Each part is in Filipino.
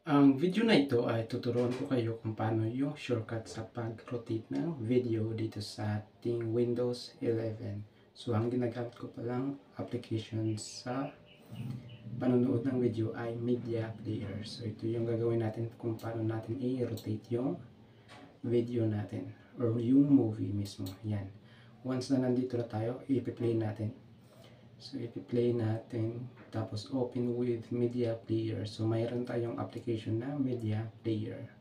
Ang video na ito ay tuturuan ko kayo kung paano yung shortcut sa pag-rotate ng video dito sa ating Windows 11. So, ang ginagamit ko palang application sa panonood ng video ay Media Player. So, ito yung gagawin natin kung paano natin i-rotate yung video natin or yung movie mismo. Yan. Once na nandito na tayo, i-play natin. So, i-play natin, tapos open with media player. So, mayroon tayong application na media player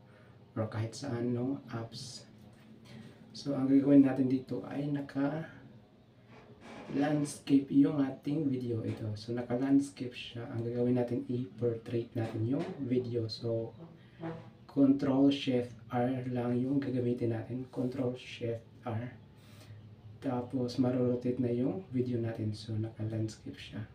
or kahit saan no apps. So, ang gagawin natin dito ay naka-landscape yung ating video ito. So, naka-landscape siya. Ang gagawin natin, i-portrait natin yung video. So, Ctrl-Shift-R lang yung gagamitin natin. Ctrl-Shift-R. Tapos, marorotate na yung video natin. So, naka-landscape siya.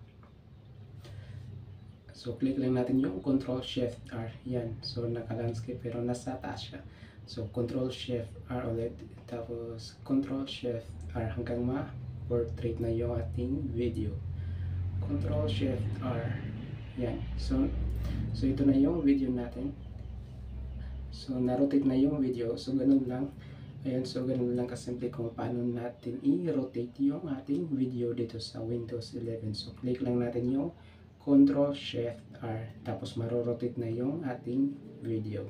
So, click lang natin yung Ctrl-Shift-R. Yan. So, naka-landscape pero nasa taas siya. So, Ctrl-Shift-R ulit. Tapos, Ctrl-Shift-R hanggang ma-portrait na yung ating video. Ctrl-Shift-R. Yan. So, ito na yung video natin. So, na-rotate na yung video. So, ganun lang. Ayan, so ganun lang kasimple kung paano natin i-rotate yung ating video dito sa Windows 11. So click lang natin yung Ctrl-Shift-R tapos maro-rotate na yung ating video.